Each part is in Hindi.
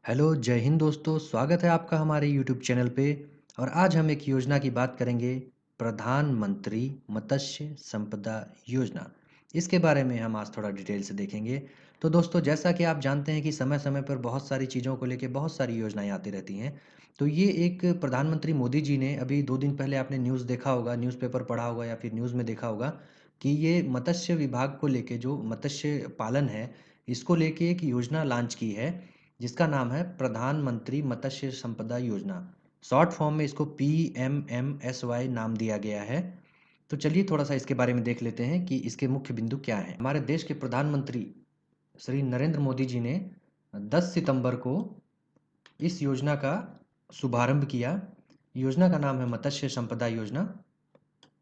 हेलो, जय हिंद दोस्तों, स्वागत है आपका हमारे यूट्यूब चैनल पे। और आज हम एक योजना की बात करेंगे, प्रधानमंत्री मत्स्य संपदा योजना। इसके बारे में हम आज थोड़ा डिटेल से देखेंगे। तो दोस्तों, जैसा कि आप जानते हैं कि समय-समय पर बहुत सारी चीज़ों को लेके बहुत सारी योजनाएँ आती रहती हैं। तो ये एक प्रधानमंत्री मोदी जी ने अभी 2 दिन पहले आपने न्यूज़ देखा होगा, न्यूज़पेपर पढ़ा होगा या फिर न्यूज़ में देखा होगा कि ये मत्स्य विभाग को लेके जो मत्स्य पालन है, इसको लेके एक योजना लॉन्च की है। जिसका नाम है प्रधानमंत्री मत्स्य संपदा योजना। शॉर्ट फॉर्म में इसको पीएमएमएसवाई नाम दिया गया है। तो चलिए थोड़ा सा इसके बारे में देख लेते हैं कि इसके मुख्य बिंदु क्या हैं। हमारे देश के प्रधानमंत्री श्री नरेंद्र मोदी जी ने 10 सितंबर को इस योजना का शुभारंभ किया। योजना का नाम है मत्स्य संपदा योजना।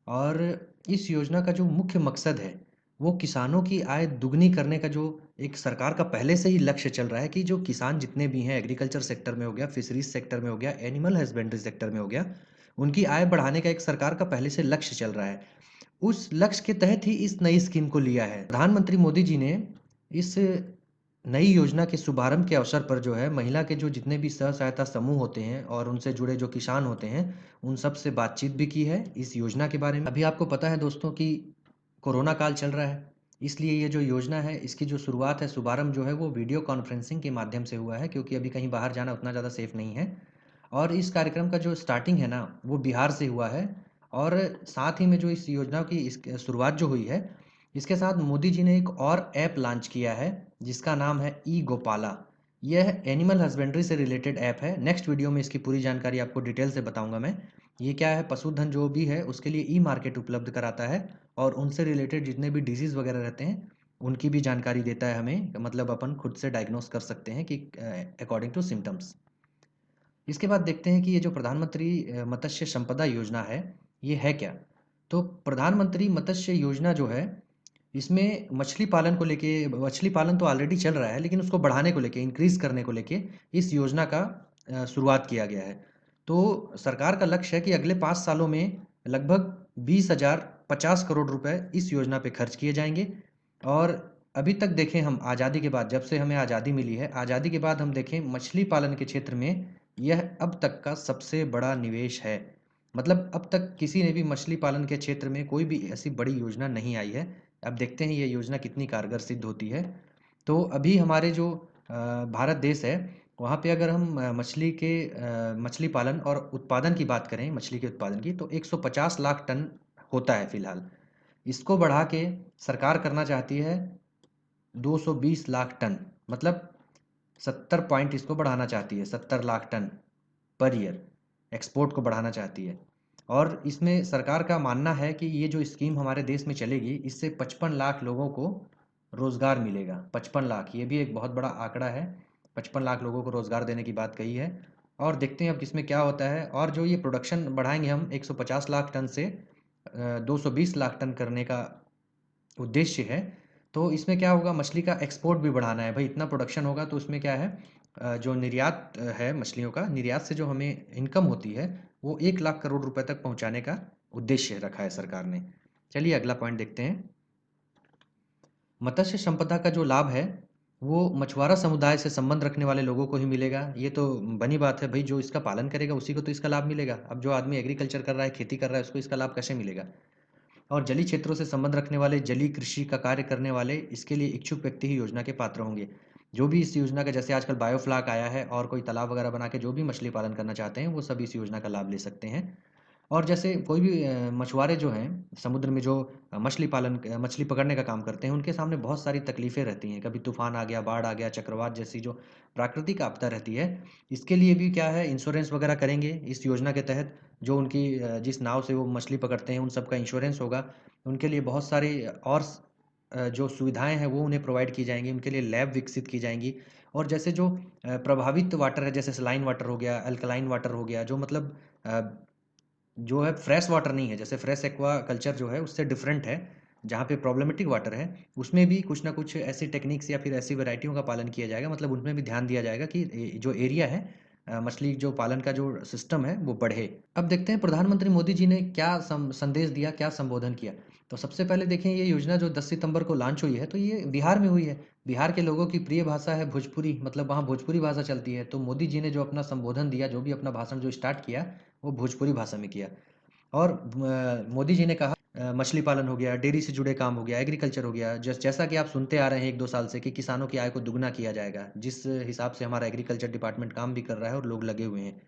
और इस योजना का जो मुख्य मकसद है, वो किसानों की आय दुगनी करने का जो एक सरकार का पहले से ही लक्ष्य चल रहा है कि जो किसान जितने भी हैं, एग्रीकल्चर सेक्टर में हो गया, फिशरीज सेक्टर में हो गया, एनिमल हस्बेंड्री सेक्टर में हो गया, उनकी आय बढ़ाने का एक सरकार का पहले से लक्ष्य चल रहा है। उस लक्ष्य के तहत ही इस नई स्कीम को लिया है। प्रधानमंत्री मोदी जी ने इस नई योजना के शुभारंभ के अवसर पर जो है, महिला के जो जितने भी स्व सहायता समूह होते हैं और उनसे जुड़े जो किसान होते हैं, उन सब से बातचीत भी की है इस योजना के बारे में। अभी आपको पता है दोस्तों कि कोरोना काल चल रहा है, इसलिए ये जो योजना है, इसकी जो शुरुआत है, शुभारंभ जो है वो वीडियो कॉन्फ्रेंसिंग के माध्यम से हुआ है, क्योंकि अभी कहीं बाहर जाना उतना ज़्यादा सेफ नहीं है। और इस कार्यक्रम का जो स्टार्टिंग है ना, वो बिहार से हुआ है। और साथ ही में जो इस योजना की शुरुआत जो हुई है, इसके साथ मोदी जी ने एक और ऐप लॉन्च किया है, जिसका नाम है ई गोपाला। यह एनिमल हस्बेंड्री से रिलेटेड ऐप है। नेक्स्ट वीडियो में इसकी पूरी जानकारी आपको डिटेल से बताऊंगा मैं। ये क्या है, पशुधन जो भी है उसके लिए ई मार्केट उपलब्ध कराता है और उनसे रिलेटेड जितने भी डिजीज़ वगैरह रहते हैं, उनकी भी जानकारी देता है हमें। मतलब अपन खुद से डायग्नोस कर सकते हैं कि अकॉर्डिंग टू सिम्टम्स। इसके बाद देखते हैं कि ये जो प्रधानमंत्री मत्स्य संपदा योजना है, ये है क्या? तो प्रधानमंत्री मत्स्य योजना जो है, इसमें मछली पालन को लेके, मछली पालन तो ऑलरेडी चल रहा है, लेकिन उसको बढ़ाने को लेके, इंक्रीज़ करने को लेके इस योजना का शुरुआत किया गया है। तो सरकार का लक्ष्य है कि अगले 5 सालों में लगभग 20,050 करोड़ रुपए इस योजना पे खर्च किए जाएँगे। और अभी तक देखें हम आज़ादी के बाद, जब से हमें आज़ादी मिली है, आज़ादी के बाद हम देखें मछली पालन के क्षेत्र में यह अब तक का सबसे बड़ा निवेश है। मतलब अब तक किसी ने भी मछली पालन के क्षेत्र में कोई भी ऐसी बड़ी योजना नहीं आई है। अब देखते हैं ये योजना कितनी कारगर सिद्ध होती है। तो अभी हमारे जो भारत देश है, वहाँ पे अगर हम मछली पालन और उत्पादन की बात करें, मछली के उत्पादन की, तो 150 लाख टन होता है फिलहाल। इसको बढ़ा के सरकार करना चाहती है 220 लाख टन। मतलब 70 पॉइंट इसको बढ़ाना चाहती है, 70 lakh ton per year export को बढ़ाना चाहती है। और इसमें सरकार का मानना है कि ये जो स्कीम हमारे देश में चलेगी, इससे 55 लाख लोगों को रोज़गार मिलेगा। 55 लाख, ये भी एक बहुत बड़ा आंकड़ा है। 55 लाख लोगों को रोज़गार देने की बात कही है। और देखते हैं अब इसमें क्या होता है। और जो ये प्रोडक्शन बढ़ाएंगे हम 150 लाख टन से 220 लाख टन करने का उद्देश्य है। तो इसमें क्या होगा, मछली का एक्सपोर्ट भी बढ़ाना है भाई। इतना प्रोडक्शन होगा तो उसमें क्या है, जो निर्यात है मछलियों का, निर्यात से जो हमें इनकम होती है, वो 1 लाख करोड़ रुपए तक पहुंचाने का उद्देश्य रखा है सरकार ने। चलिए अगला पॉइंट देखते हैं। मत्स्य संपदा का जो लाभ है, वो मछुआरा समुदाय से संबंध रखने वाले लोगों को ही मिलेगा। ये तो बनी बात है भाई, जो इसका पालन करेगा उसी को तो इसका लाभ मिलेगा। अब जो आदमी एग्रीकल्चर कर रहा है, खेती कर रहा है, उसको इसका लाभ कैसे मिलेगा? और जलीय क्षेत्रों से संबंध रखने वाले, जलीय कृषि का कार्य करने वाले, इसके लिए इच्छुक व्यक्ति ही योजना के पात्र होंगे। जो भी इस योजना का, जैसे आजकल बायोफ्लाक आया है, और कोई तालाब वगैरह बना के जो भी मछली पालन करना चाहते हैं, वो सभी इस योजना का लाभ ले सकते हैं। और जैसे कोई भी मछुआरे जो हैं समुद्र में, जो मछली पकड़ने का काम करते हैं, उनके सामने बहुत सारी तकलीफ़ें रहती हैं। कभी तूफान आ गया, बाढ़ आ गया, चक्रवात जैसी जो प्राकृतिक आपदा रहती है, इसके लिए भी क्या है, इंश्योरेंस वगैरह करेंगे इस योजना के तहत। जो उनकी जिस नाव से वो मछली पकड़ते हैं, उन सब का इंश्योरेंस होगा। उनके लिए बहुत सारी और जो सुविधाएँ हैं वो उन्हें प्रोवाइड की जाएँगी। उनके लिए लैब विकसित की जाएँगी। और जैसे जो प्रभावित वाटर है, जैसे सलाइन वाटर हो गया, अल्कलाइन वाटर हो गया, जो मतलब अ, जो है फ्रेश वाटर नहीं है, जैसे फ्रेश एक्वा कल्चर जो है उससे डिफरेंट है, जहाँ पे प्रॉब्लमेटिक वाटर है, उसमें भी कुछ ना कुछ ऐसी टेक्निक्स या फिर ऐसी वैरायटियों का पालन किया जाएगा। मतलब उनमें भी ध्यान दिया जाएगा कि जो एरिया है, मछली जो पालन का जो सिस्टम है वो बढ़े। अब देखते हैं प्रधानमंत्री मोदी जी ने क्या संदेश दिया, क्या संबोधन किया। तो सबसे पहले देखें ये योजना जो 10 सितंबर को लॉन्च हुई है तो ये बिहार में हुई है। बिहार के लोगों की प्रिय भाषा है भोजपुरी, मतलब वहाँ भोजपुरी भाषा चलती है। तो मोदी जी ने जो अपना संबोधन दिया, जो भी अपना भाषण जो स्टार्ट किया, वो भोजपुरी भाषा में किया। और मोदी जी ने कहा मछली पालन हो गया, डेयरी से जुड़े काम हो गया, एग्रीकल्चर हो गया। जैसा कि आप सुनते आ रहे हैं 1-2 साल से कि किसानों की आय को दुगना किया जाएगा, जिस हिसाब से हमारा एग्रीकल्चर डिपार्टमेंट काम भी कर रहा है और लोग लगे हुए हैं।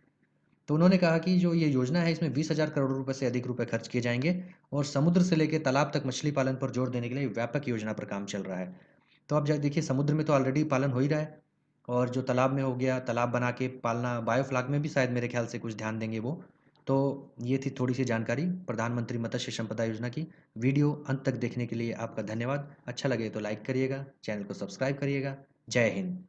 तो उन्होंने कहा कि जो ये योजना है इसमें 20,000 करोड़ रुपए से अधिक रुपए खर्च किए जाएँगे और समुद्र से लेके तालाब तक मछली पालन पर जोर देने के लिए व्यापक योजना पर काम चल रहा है। तो अब देखिए समुद्र में तो ऑलरेडी पालन हो ही रहा है और जो तालाब में हो गया, तालाब बना के पालना, बायोफ्लॉक में भी शायद मेरे ख्याल से कुछ ध्यान देंगे वो। तो ये थी थोड़ी-सी जानकारी प्रधानमंत्री मत्स्य संपदा योजना की। वीडियो अंत तक देखने के लिए आपका धन्यवाद। अच्छा लगे तो लाइक करिएगा, चैनल को सब्सक्राइब करिएगा। जय हिंद।